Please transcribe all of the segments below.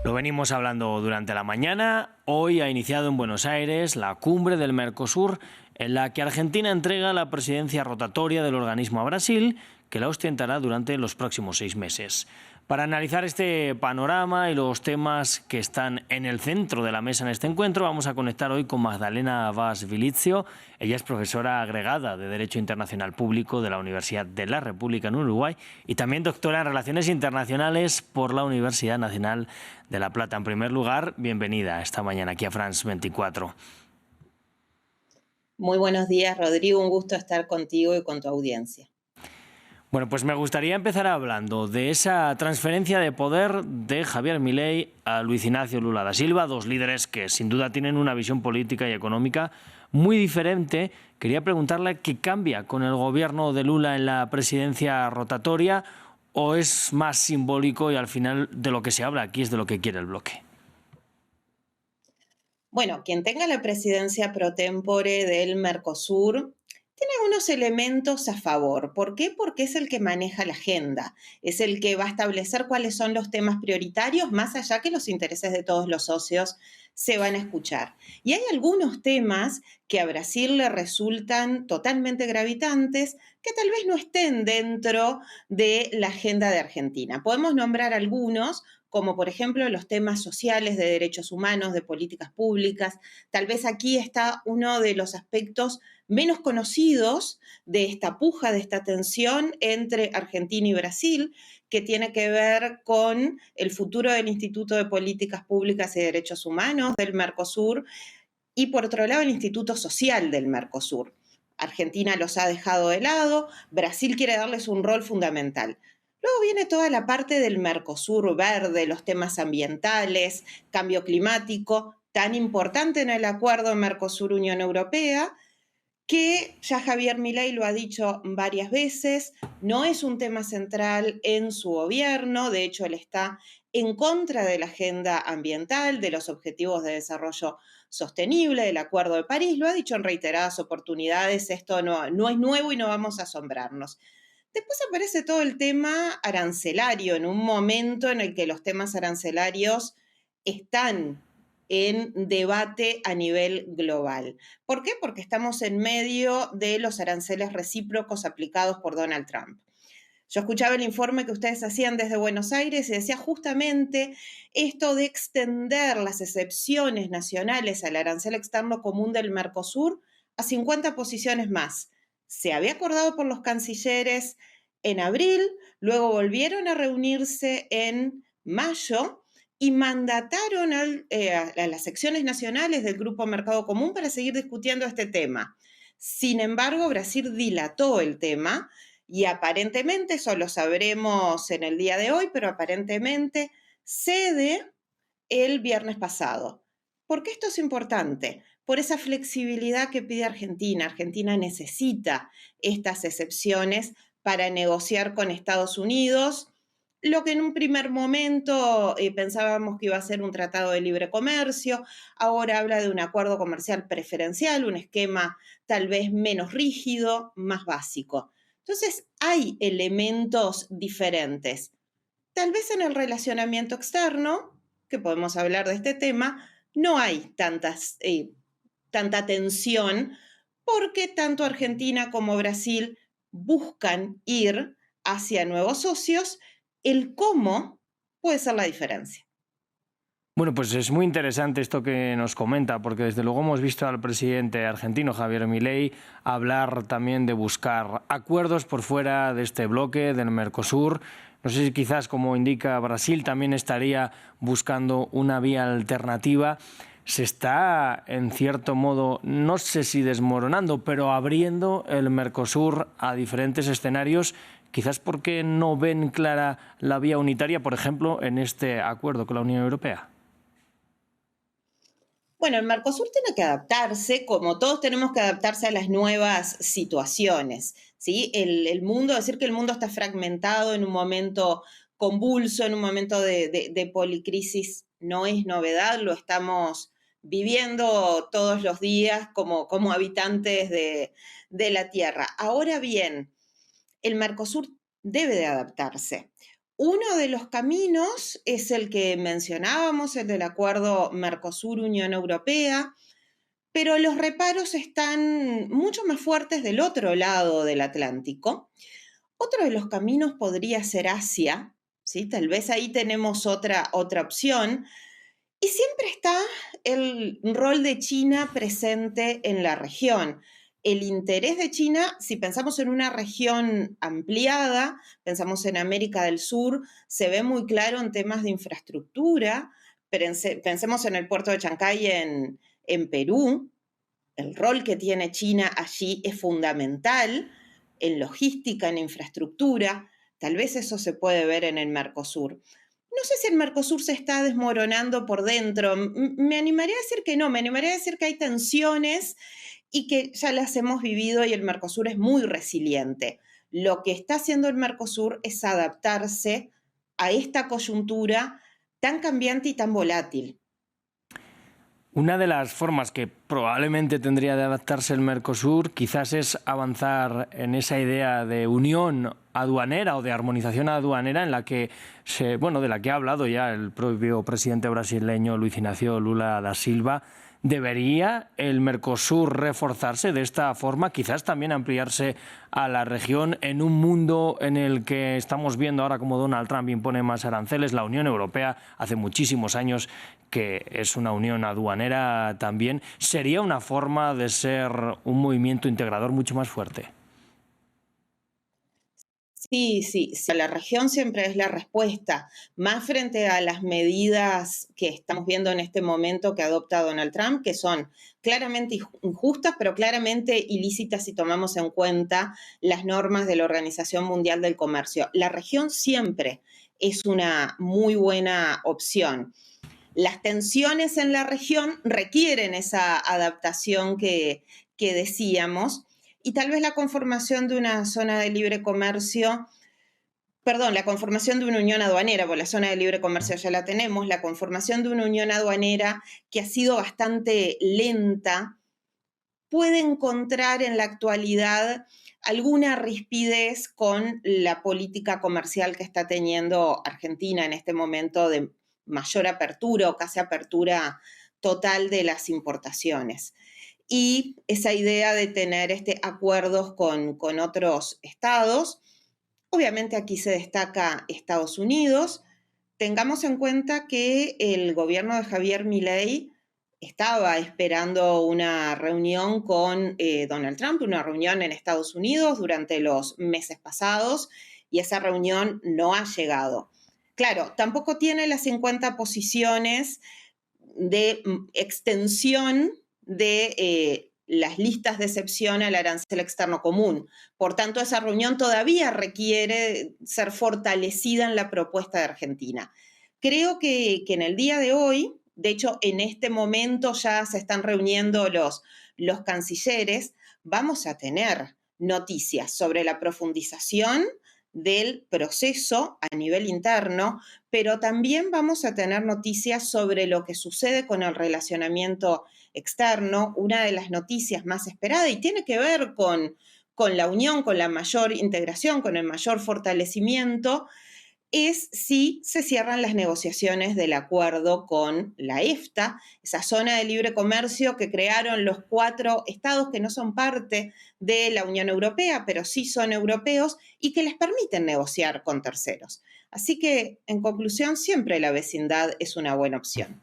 Lo venimos hablando durante la mañana. Hoy ha iniciado en Buenos Aires la cumbre del Mercosur, en la que Argentina entrega la presidencia rotatoria del organismo a Brasil, que la ostentará durante los próximos 6 meses. Para analizar este panorama y los temas que están en el centro de la mesa en este encuentro, vamos a conectar hoy con Magdalena Vaz Vilizio. Ella es profesora agregada de Derecho Internacional Público de la Universidad de la República en Uruguay y también doctora en Relaciones Internacionales por la Universidad Nacional de La Plata. En primer lugar, bienvenida esta mañana aquí a France 24. Muy buenos días, Rodrigo. Un gusto estar contigo y con tu audiencia. Bueno, pues me gustaría empezar hablando de esa transferencia de poder de Javier Milei a Luis Ignacio Lula da Silva, dos líderes que sin duda tienen una visión política y económica muy diferente. Quería preguntarle qué cambia con el gobierno de Lula en la presidencia rotatoria o es más simbólico y al final de lo que se habla aquí es de lo que quiere el bloque. Bueno, quien tenga la presidencia pro tempore del Mercosur tiene algunos elementos a favor. ¿Por qué? Porque es el que maneja la agenda, es el que va a establecer cuáles son los temas prioritarios, más allá que los intereses de todos los socios se van a escuchar. Y hay algunos temas que a Brasil le resultan totalmente gravitantes, que tal vez no estén dentro de la agenda de Argentina. Podemos nombrar algunos, como por ejemplo los temas sociales de derechos humanos, de políticas públicas. Tal vez aquí está uno de los aspectos menos conocidos de esta puja, de esta tensión entre Argentina y Brasil, que tiene que ver con el futuro del Instituto de Políticas Públicas y Derechos Humanos del Mercosur y por otro lado el Instituto Social del Mercosur. Argentina los ha dejado de lado, Brasil quiere darles un rol fundamental. Luego viene toda la parte del Mercosur verde, los temas ambientales, cambio climático, tan importante en el acuerdo Mercosur-Unión Europea, que ya Javier Milei lo ha dicho varias veces, no es un tema central en su gobierno, de hecho él está en contra de la agenda ambiental, de los objetivos de desarrollo sostenible, del Acuerdo de París, lo ha dicho en reiteradas oportunidades, esto no es nuevo y no vamos a asombrarnos. Después aparece todo el tema arancelario, en un momento en el que los temas arancelarios están en debate a nivel global. ¿Por qué? Porque estamos en medio de los aranceles recíprocos aplicados por Donald Trump. Yo escuchaba el informe que ustedes hacían desde Buenos Aires y decía justamente esto de extender las excepciones nacionales al arancel externo común del Mercosur a 50 posiciones más. Se había acordado por los cancilleres en abril, luego volvieron a reunirse en mayo y mandataron a las secciones nacionales del Grupo Mercado Común para seguir discutiendo este tema. Sin embargo, Brasil dilató el tema y aparentemente, eso lo sabremos en el día de hoy, pero aparentemente cede el viernes pasado. ¿Por qué esto es importante? Por esa flexibilidad que pide Argentina. Argentina necesita estas excepciones para negociar con Estados Unidos, lo que en un primer momento pensábamos que iba a ser un tratado de libre comercio, ahora habla de un acuerdo comercial preferencial, un esquema tal vez menos rígido, más básico. Entonces, hay elementos diferentes. Tal vez en el relacionamiento externo, que podemos hablar de este tema, no hay tanta tensión porque tanto Argentina como Brasil buscan ir hacia nuevos socios. El cómo puede ser la diferencia. Bueno, pues es muy interesante esto que nos comenta, porque desde luego hemos visto al presidente argentino, Javier Milei, hablar también de buscar acuerdos por fuera de este bloque, del Mercosur. No sé si quizás, como indica Brasil, también estaría buscando una vía alternativa. Se está, en cierto modo, no sé si desmoronando, pero abriendo el Mercosur a diferentes escenarios, quizás porque no ven clara la vía unitaria, por ejemplo, en este acuerdo con la Unión Europea. Bueno, el Mercosur tiene que adaptarse, como todos tenemos que adaptarse a las nuevas situaciones, ¿sí? El mundo, decir que el mundo está fragmentado en un momento convulso, en un momento de policrisis, no es novedad, lo estamos viviendo todos los días como habitantes de la Tierra. Ahora bien, el Mercosur debe de adaptarse. Uno de los caminos es el que mencionábamos, el del acuerdo Mercosur-Unión Europea, pero los reparos están mucho más fuertes del otro lado del Atlántico. Otro de los caminos podría ser Asia, ¿sí? Tal vez ahí tenemos otra opción. Y siempre está el rol de China presente en la región. El interés de China, si pensamos en una región ampliada, pensamos en América del Sur, se ve muy claro en temas de infraestructura. Pensemos en el puerto de Chancay en Perú. El rol que tiene China allí es fundamental en logística, en infraestructura. Tal vez eso se puede ver en el Mercosur. No sé si el Mercosur se está desmoronando por dentro. Me animaría a decir que no, me animaría a decir que hay tensiones y que ya las hemos vivido y el Mercosur es muy resiliente. Lo que está haciendo el Mercosur es adaptarse a esta coyuntura tan cambiante y tan volátil. Una de las formas que probablemente tendría de adaptarse el Mercosur quizás es avanzar en esa idea de unión aduanera o de armonización aduanera en la que de la que ha hablado ya el propio presidente brasileño Luiz Inácio Lula da Silva. ¿Debería el Mercosur reforzarse de esta forma, quizás también ampliarse a la región en un mundo en el que estamos viendo ahora cómo Donald Trump impone más aranceles? La Unión Europea hace muchísimos años que es una unión aduanera también. ¿Sería una forma de ser un movimiento integrador mucho más fuerte? Sí, la región siempre es la respuesta, más frente a las medidas que estamos viendo en este momento que adopta Donald Trump, que son claramente injustas, pero claramente ilícitas si tomamos en cuenta las normas de la Organización Mundial del Comercio. La región siempre es una muy buena opción. Las tensiones en la región requieren esa adaptación que decíamos, y tal vez la conformación de una zona de libre comercio, la conformación de una unión aduanera, porque la zona de libre comercio ya la tenemos, la conformación de una unión aduanera que ha sido bastante lenta, puede encontrar en la actualidad alguna rispidez con la política comercial que está teniendo Argentina en este momento de mayor apertura o casi apertura total de las importaciones. Y esa idea de tener acuerdos con otros estados, obviamente aquí se destaca Estados Unidos. Tengamos en cuenta que el gobierno de Javier Milei estaba esperando una reunión con Donald Trump, una reunión en Estados Unidos durante los meses pasados, y esa reunión no ha llegado. Claro, tampoco tiene las 50 posiciones de extensión de las listas de excepción al arancel externo común. Por tanto, esa reunión todavía requiere ser fortalecida en la propuesta de Argentina. Creo que en el día de hoy, de hecho, en este momento ya se están reuniendo los cancilleres, vamos a tener noticias sobre la profundización del proceso a nivel interno, pero también vamos a tener noticias sobre lo que sucede con el relacionamiento externo. Una de las noticias más esperadas y tiene que ver con la unión, con la mayor integración, con el mayor fortalecimiento, es si se cierran las negociaciones del acuerdo con la EFTA, esa zona de libre comercio que crearon los 4 estados que no son parte de la Unión Europea, pero sí son europeos y que les permiten negociar con terceros. Así que, en conclusión, siempre la vecindad es una buena opción.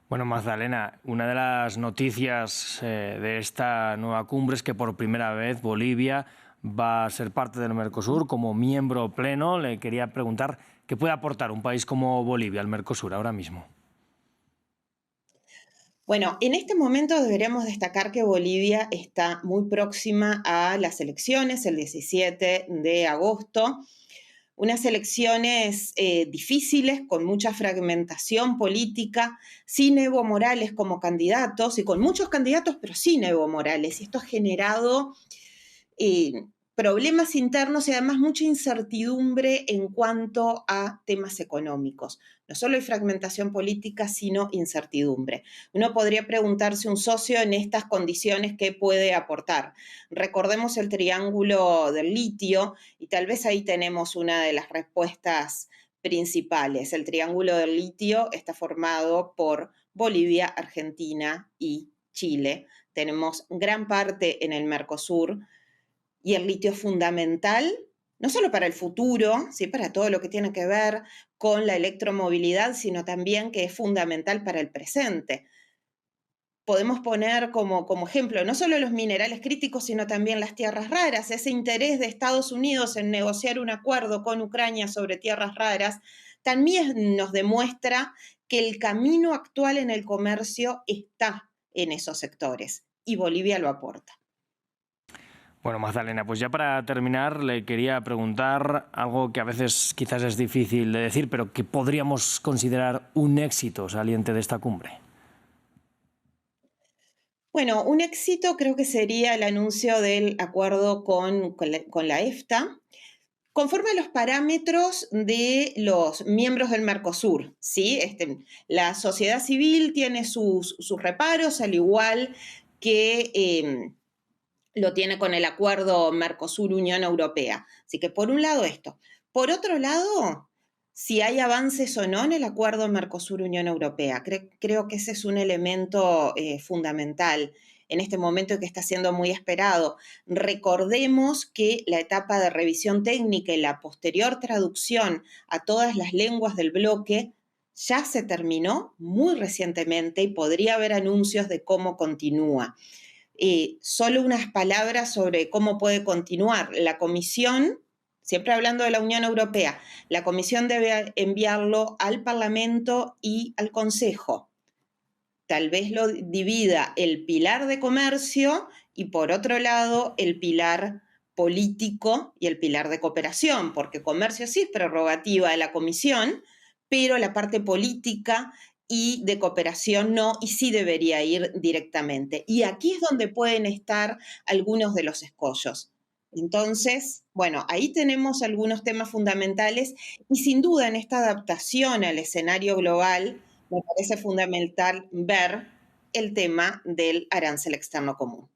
Bueno, Magdalena, una de las noticias de esta nueva cumbre es que por primera vez Bolivia va a ser parte del Mercosur como miembro pleno. Le quería preguntar qué puede aportar un país como Bolivia al Mercosur ahora mismo. Bueno, en este momento deberíamos destacar que Bolivia está muy próxima a las elecciones, el 17 de agosto. Unas elecciones difíciles, con mucha fragmentación política, sin Evo Morales como candidatos, y con muchos candidatos, pero sin Evo Morales. Y esto ha generado problemas internos y además mucha incertidumbre en cuanto a temas económicos. No solo hay fragmentación política, sino incertidumbre. Uno podría preguntarse un socio en estas condiciones qué puede aportar. Recordemos el triángulo del litio y tal vez ahí tenemos una de las respuestas principales. El triángulo del litio está formado por Bolivia, Argentina y Chile. Tenemos gran parte en el Mercosur, y el litio es fundamental, no solo para el futuro, ¿sí? Para todo lo que tiene que ver con la electromovilidad, sino también que es fundamental para el presente. Podemos poner como ejemplo no solo los minerales críticos, sino también las tierras raras. Ese interés de Estados Unidos en negociar un acuerdo con Ucrania sobre tierras raras también nos demuestra que el camino actual en el comercio está en esos sectores y Bolivia lo aporta. Bueno, Magdalena, pues ya para terminar le quería preguntar algo que a veces quizás es difícil de decir, pero que podríamos considerar un éxito saliente de esta cumbre. Bueno, un éxito creo que sería el anuncio del acuerdo con la EFTA, conforme a los parámetros de los miembros del Mercosur, ¿sí? La sociedad civil tiene sus reparos, al igual que lo tiene con el acuerdo Mercosur-Unión Europea. Así que por un lado esto. Por otro lado, si hay avances o no en el acuerdo Mercosur-Unión Europea. Creo que ese es un elemento fundamental en este momento que está siendo muy esperado. Recordemos que la etapa de revisión técnica y la posterior traducción a todas las lenguas del bloque ya se terminó muy recientemente y podría haber anuncios de cómo continúa. Solo unas palabras sobre cómo puede continuar. La Comisión, siempre hablando de la Unión Europea, la Comisión debe enviarlo al Parlamento y al Consejo. Tal vez lo divida el pilar de comercio y por otro lado el pilar político y el pilar de cooperación, porque comercio sí es prerrogativa de la Comisión, pero la parte política y de cooperación no, y sí debería ir directamente. Y aquí es donde pueden estar algunos de los escollos. Entonces, bueno, ahí tenemos algunos temas fundamentales y sin duda en esta adaptación al escenario global me parece fundamental ver el tema del arancel externo común.